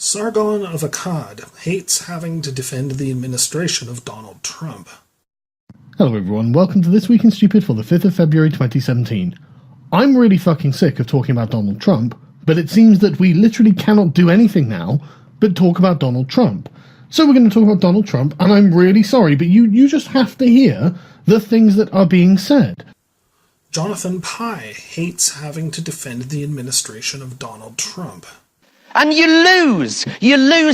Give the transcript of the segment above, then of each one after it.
Sargon of Akkad hates having to defend the administration of Donald Trump. Hello everyone, welcome to This Week in Stupid for the 5th of February 2017. I'm really fucking sick of talking about Donald Trump, but it seems that we literally cannot do anything now but talk about Donald Trump. So we're going to talk about Donald Trump, and I'm really sorry, but you just have to hear the things that are being said. Jonathan Pye hates having to defend the administration of Donald Trump. And you lose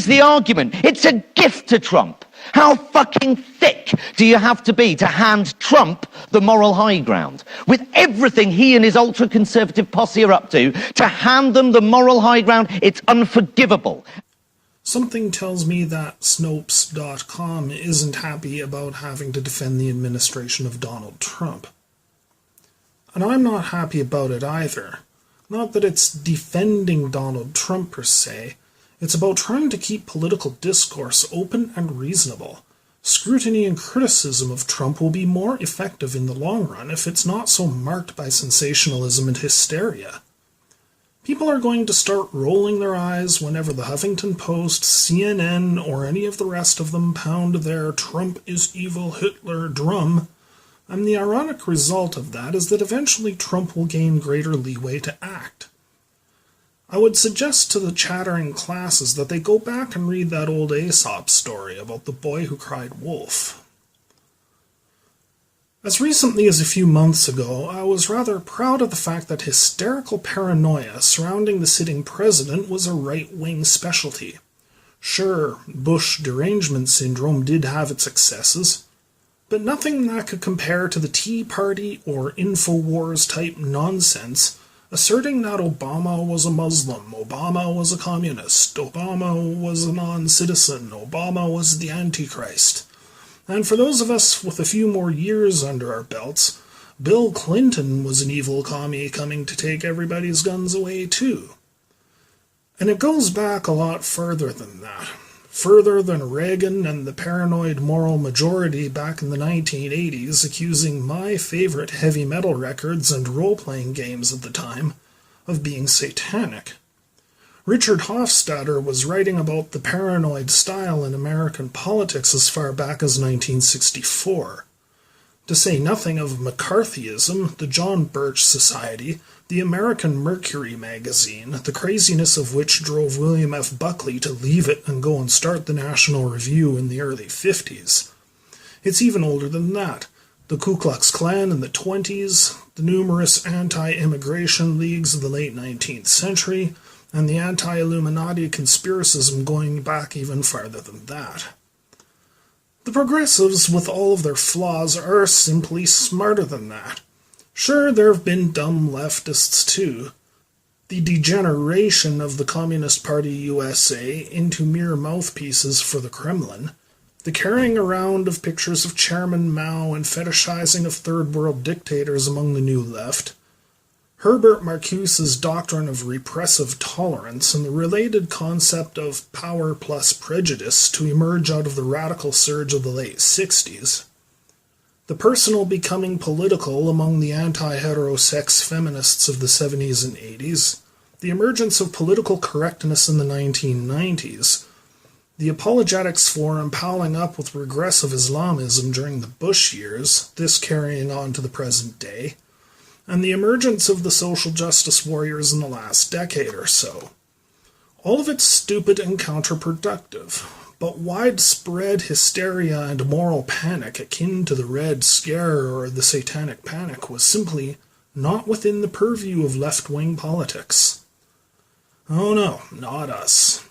the argument. It's a gift to Trump. How fucking thick do you have to be to hand Trump the moral high ground? With everything he and his ultra-conservative posse are up to hand them the moral high ground, it's unforgivable. Something tells me that Snopes.com isn't happy about having to defend the administration of Donald Trump. And I'm not happy about it either. Not that it's defending Donald Trump per se, it's about trying to keep political discourse open and reasonable. Scrutiny and criticism of Trump will be more effective in the long run if it's not so marked by sensationalism and hysteria. People are going to start rolling their eyes whenever the Huffington Post, CNN, or any of the rest of them pound their Trump is evil Hitler drum. And the ironic result of that is that eventually Trump will gain greater leeway to act. I would suggest to the chattering classes that they go back and read that old Aesop story about the boy who cried wolf. As recently as a few months ago, I was rather proud of the fact that hysterical paranoia surrounding the sitting president was a right-wing specialty. Sure, Bush derangement syndrome did have its excesses, but nothing that could compare to the Tea Party or InfoWars-type nonsense asserting that Obama was a Muslim, Obama was a communist, Obama was a non-citizen, Obama was the Antichrist. And for those of us with a few more years under our belts, Bill Clinton was an evil commie coming to take everybody's guns away too. And it goes back a lot further than that. Further than Reagan and the paranoid moral majority back in the 1980s accusing my favorite heavy metal records and role-playing games at the time of being satanic. Richard Hofstadter was writing about the paranoid style in American politics as far back as 1964. To say nothing of McCarthyism, the John Birch Society, the American Mercury magazine, the craziness of which drove William F. Buckley to leave it and go and start the National Review in the early 50s. It's even older than that. The Ku Klux Klan in the 20s, the numerous anti-immigration leagues of the late 19th century, and the anti-Illuminati conspiracism going back even farther than that. The progressives, with all of their flaws, are simply smarter than that. Sure, there have been dumb leftists too. The degeneration of the Communist Party USA into mere mouthpieces for the Kremlin, the carrying around of pictures of Chairman Mao and fetishizing of third world dictators among the new left, Herbert Marcuse's doctrine of repressive tolerance and the related concept of power plus prejudice to emerge out of the radical surge of the late 60s, the personal becoming political among the anti-heterosex feminists of the 70s and 80s, the emergence of political correctness in the 1990s, the apologetics for and palling up with regressive Islamism during the Bush years, this carrying on to the present day, and the emergence of the social justice warriors in the last decade or so. All of it stupid and counterproductive, but widespread hysteria and moral panic akin to the Red Scare or the Satanic Panic was simply not within the purview of left-wing politics. Oh no, not us.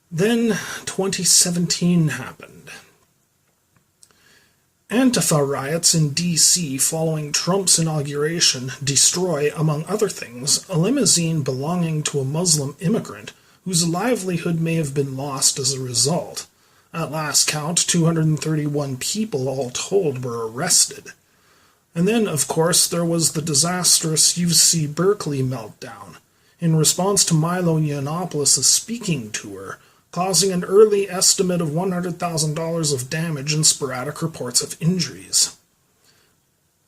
Then 2017 happened. Antifa riots in D.C. following Trump's inauguration destroy, among other things, a limousine belonging to a Muslim immigrant whose livelihood may have been lost as a result. At last count, 231 people all told were arrested. And then, of course, there was the disastrous UC Berkeley Meltdown, in response to Milo Yiannopoulos' speaking tour, causing an early estimate of $100,000 of damage and sporadic reports of injuries.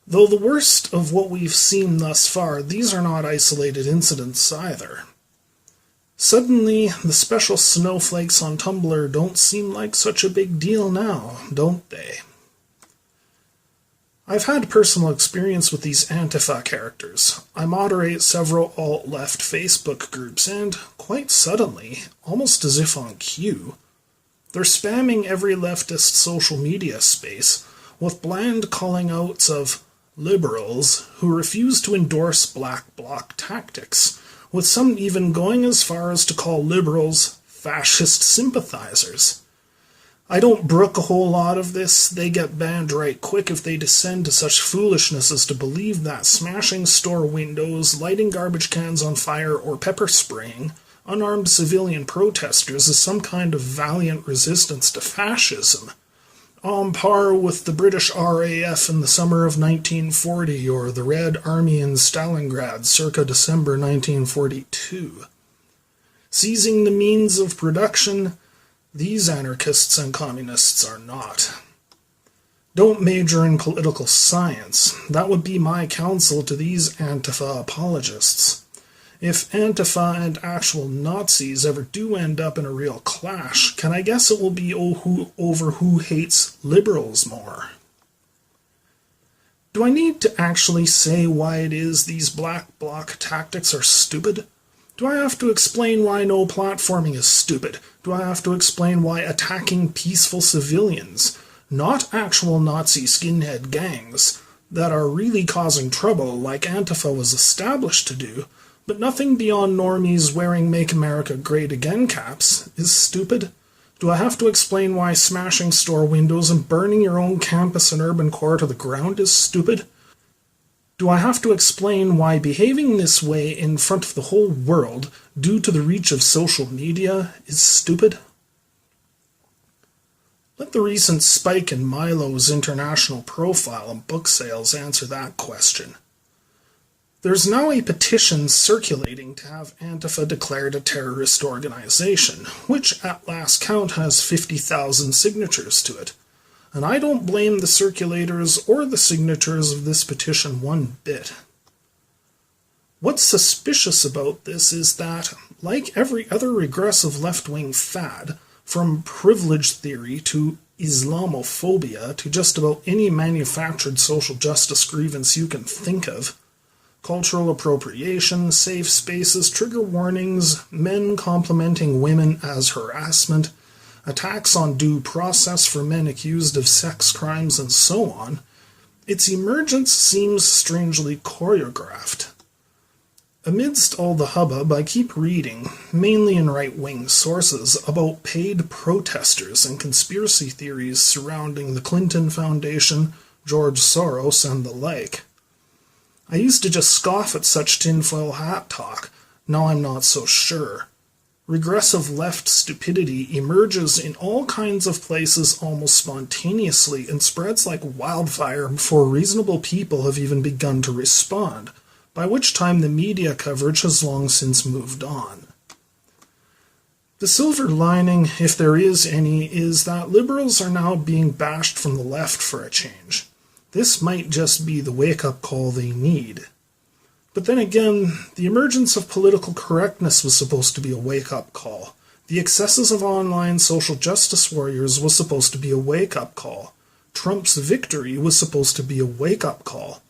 Though the worst of what we've seen thus far, these are not isolated incidents either. Suddenly, the special snowflakes on Tumblr don't seem like such a big deal now, don't they? I've had personal experience with these Antifa characters. I moderate several alt-left Facebook groups, and, quite suddenly, almost as if on cue, they're spamming every leftist social media space with bland calling-outs of liberals who refuse to endorse black bloc tactics, with some even going as far as to call liberals fascist sympathizers. I don't brook a whole lot of this. They get banned right quick if they descend to such foolishness as to believe that smashing store windows, lighting garbage cans on fire, or pepper spraying unarmed civilian protesters is some kind of valiant resistance to fascism, on par with the British RAF in the summer of 1940 or the Red Army in Stalingrad circa December 1942. Seizing the means of production, these anarchists and communists are not. Don't major in political science. That would be my counsel to these Antifa apologists. If Antifa and actual Nazis ever do end up in a real clash, can I guess it will be over who hates liberals more? Do I need to actually say why it is these black bloc tactics are stupid? Do I have to explain why no platforming is stupid? Do I have to explain why attacking peaceful civilians, not actual Nazi skinhead gangs, that are really causing trouble like Antifa was established to do, but nothing beyond normies wearing Make America Great Again caps, is stupid? Do I have to explain why smashing store windows and burning your own campus and urban core to the ground is stupid? Do I have to explain why behaving this way in front of the whole world, due to the reach of social media, is stupid? Let the recent spike in Milo's international profile and book sales answer that question. There's now a petition circulating to have Antifa declared a terrorist organization, which at last count has 50,000 signatures to it. And I don't blame the circulators or the signatures of this petition one bit. What's suspicious about this is that, like every other regressive left-wing fad, from privilege theory to Islamophobia to just about any manufactured social justice grievance you can think of, cultural appropriation, safe spaces, trigger warnings, men complimenting women as harassment, attacks on due process for men accused of sex crimes, and so on, its emergence seems strangely choreographed. Amidst all the hubbub, I keep reading, mainly in right-wing sources, about paid protesters and conspiracy theories surrounding the Clinton Foundation, George Soros, and the like. I used to just scoff at such tinfoil hat talk. Now I'm not so sure. Regressive left stupidity emerges in all kinds of places almost spontaneously and spreads like wildfire before reasonable people have even begun to respond, by which time the media coverage has long since moved on. The silver lining, if there is any, is that liberals are now being bashed from the left for a change. This might just be the wake-up call they need. But then again, the emergence of political correctness was supposed to be a wake-up call. The excesses of online social justice warriors was supposed to be a wake-up call. Trump's victory was supposed to be a wake-up call.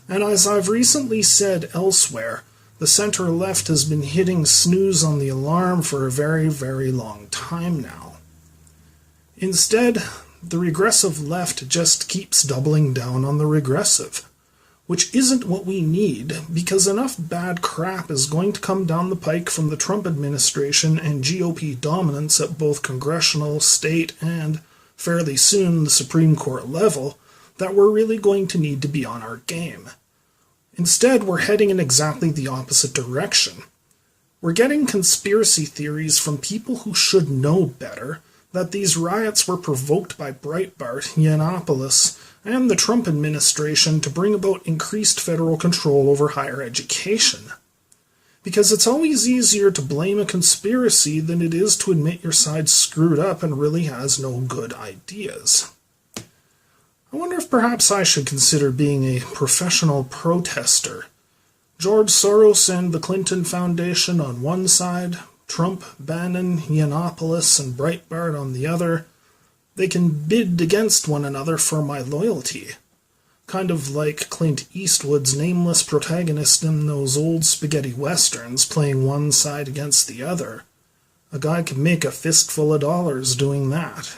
And as I've recently said elsewhere, the center-left has been hitting snooze on the alarm for a very, very long time now. Instead, the regressive left just keeps doubling down on the regressive. Which isn't what we need, because enough bad crap is going to come down the pike from the Trump administration and GOP dominance at both congressional, state, and, fairly soon, the Supreme Court level, that we're really going to need to be on our game. Instead, we're heading in exactly the opposite direction. We're getting conspiracy theories from people who should know better, that these riots were provoked by Breitbart, Yiannopoulos, and the Trump administration to bring about increased federal control over higher education. Because it's always easier to blame a conspiracy than it is to admit your side's screwed up and really has no good ideas. I wonder if perhaps I should consider being a professional protester. George Soros and the Clinton Foundation on one side, Trump, Bannon, Yiannopoulos, and Breitbart on the other, they can bid against one another for my loyalty. Kind of like Clint Eastwood's nameless protagonist in those old spaghetti westerns playing one side against the other. A guy can make a fistful of dollars doing that.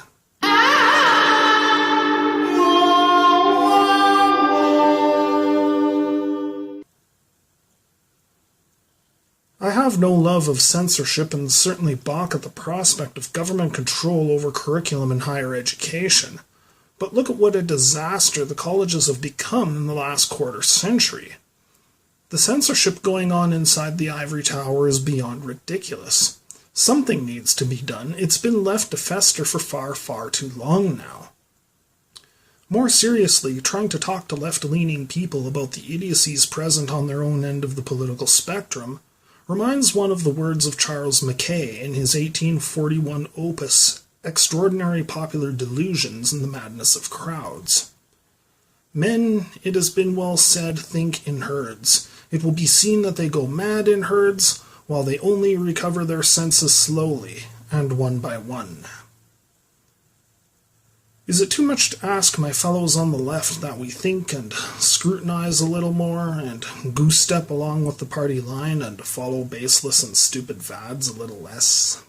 I have no love of censorship and certainly balk at the prospect of government control over curriculum in higher education. But look at what a disaster the colleges have become in the last quarter century. The censorship going on inside the ivory tower is beyond ridiculous. Something needs to be done. It's been left to fester for far, far too long now. More seriously, trying to talk to left-leaning people about the idiocies present on their own end of the political spectrum reminds one of the words of Charles Mackay in his 1841 opus, Extraordinary Popular Delusions and the Madness of Crowds. Men, it has been well said, think in herds. It will be seen that they go mad in herds, while they only recover their senses slowly, and one by one. Is it too much to ask my fellows on the left that we think and scrutinize a little more, and goose-step along with the party line, and follow baseless and stupid fads a little less?